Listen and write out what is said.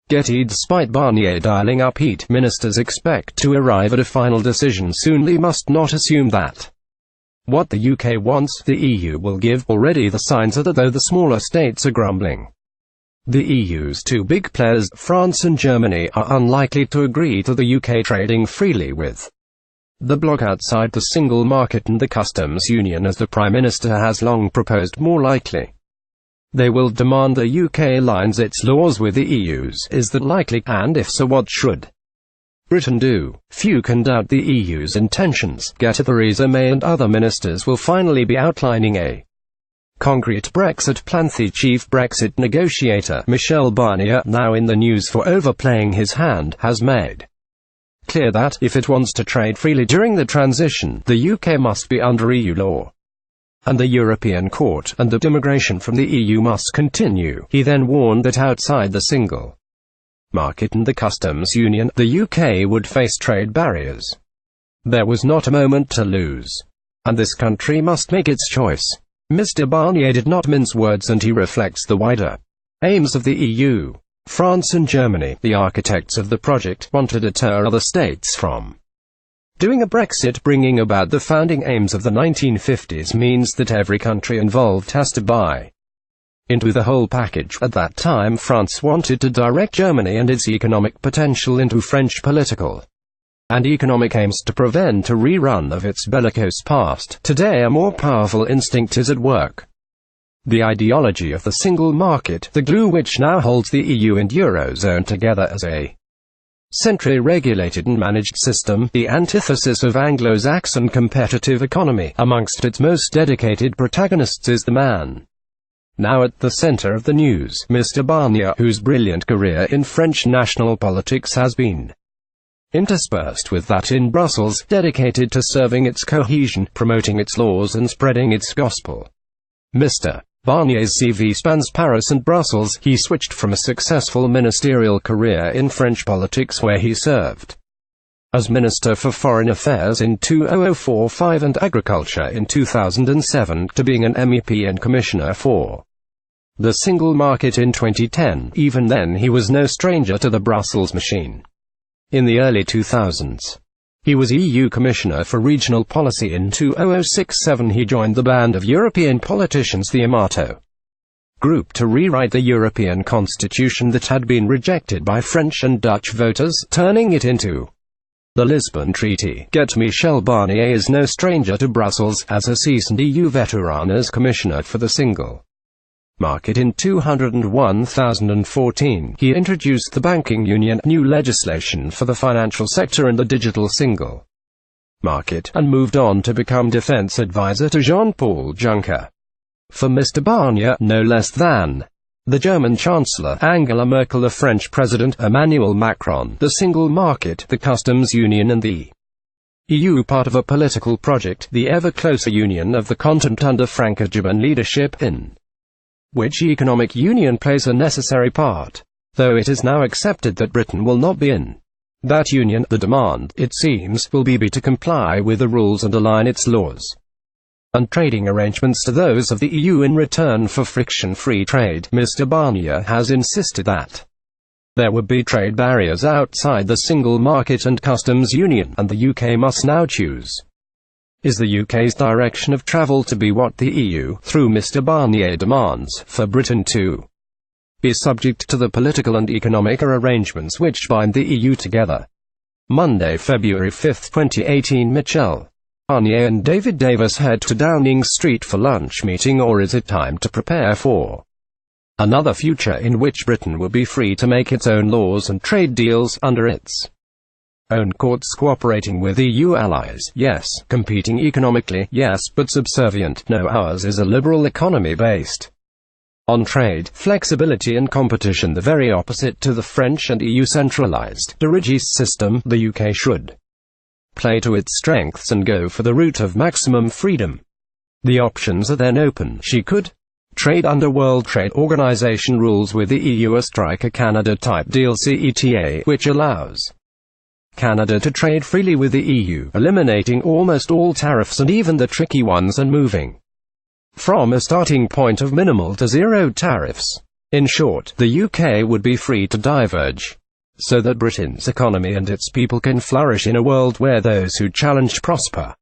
Getty. Despite Barnier dialing up heat, ministers expect to arrive at a final decision soon. They must not assume that what the UK wants, the EU will give. Already the signs are that though the smaller states are grumbling, the EU's two big players, France and Germany, are unlikely to agree to the UK trading freely with the bloc outside the single market and the customs union, as the Prime Minister has long proposed. More likely, they will demand the UK aligns its laws with the EU's. Is that likely? And if so, what should Britain do? Few can doubt the EU's intentions. Theresa May and other ministers will finally be outlining a concrete Brexit plan. The chief Brexit negotiator, Michel Barnier, now in the news for overplaying his hand, has made clear that, if it wants to trade freely during the transition, the UK must be under EU law and the European Court, and that immigration from the EU must continue. He then warned that outside the single market and the customs union, the UK would face trade barriers. There was not a moment to lose, and this country must make its choice. Mr. Barnier did not mince words, and he reflects the wider aims of the EU. France and Germany, the architects of the project, want to deter other states from doing a Brexit. Bringing about the founding aims of the 1950s means that every country involved has to buy into the whole package. At that time, France wanted to direct Germany and its economic potential into French political and economic aims to prevent a rerun of its bellicose past. Today a more powerful instinct is at work. The ideology of the single market, the glue which now holds the EU and Eurozone together as a centrally regulated and managed system, the antithesis of Anglo-Saxon competitive economy. Amongst its most dedicated protagonists is the man now at the center of the news, Mr. Barnier, whose brilliant career in French national politics has been interspersed with that in Brussels, dedicated to serving its cohesion, promoting its laws and spreading its gospel. Mr. Barnier's CV spans Paris and Brussels. He switched from a successful ministerial career in French politics, where he served as Minister for Foreign Affairs in 2004-05 and Agriculture in 2007, to being an MEP and Commissioner for the Single Market in 2010. Even then he was no stranger to the Brussels machine. In the early 2000s, he was EU Commissioner for Regional Policy. In 2006-07 he joined the band of European politicians, the Amato Group, to rewrite the European Constitution that had been rejected by French and Dutch voters, turning it into the Lisbon Treaty. Michel Barnier is no stranger to Brussels, as a seasoned EU veteran as Commissioner for the Single Market in 2014. He introduced the Banking Union, new legislation for the financial sector and the digital single market, and moved on to become defense advisor to Jean-Paul Juncker. For Mr. Barnier, no less than the German Chancellor Angela Merkel, the French President Emmanuel Macron, the single market, the customs union and the EU part of a political project, the ever closer union of the continent under Franco-German leadership, in which economic union plays a necessary part. Though it is now accepted that Britain will not be in that union, the demand, it seems, will be to comply with the rules and align its laws and trading arrangements to those of the EU in return for friction-free trade. Mr. Barnier has insisted that there would be trade barriers outside the single market and customs union, and the UK must now choose. Is the UK's direction of travel to be what the EU, through Mr. Barnier, demands, for Britain to be subject to the political and economic arrangements which bind the EU together? Monday, February 5, 2018. Michel Barnier and David Davis head to Downing Street for lunch meeting, or is it time to prepare for another future in which Britain will be free to make its own laws and trade deals under its own courts, cooperating with EU allies, yes, competing economically, yes, but subservient, no. Ours is a liberal economy based on trade, flexibility and competition, the very opposite to the French and EU centralized, dirigiste system. The UK should play to its strengths and go for the route of maximum freedom. The options are then open. She could trade under World Trade Organization rules with the EU, or strike a Canada-type deal, CETA, which allows Canada to trade freely with the EU, eliminating almost all tariffs and even the tricky ones, and moving from a starting point of minimal to zero tariffs. In short, the UK would be free to diverge, so that Britain's economy and its people can flourish in a world where those who challenge prosper.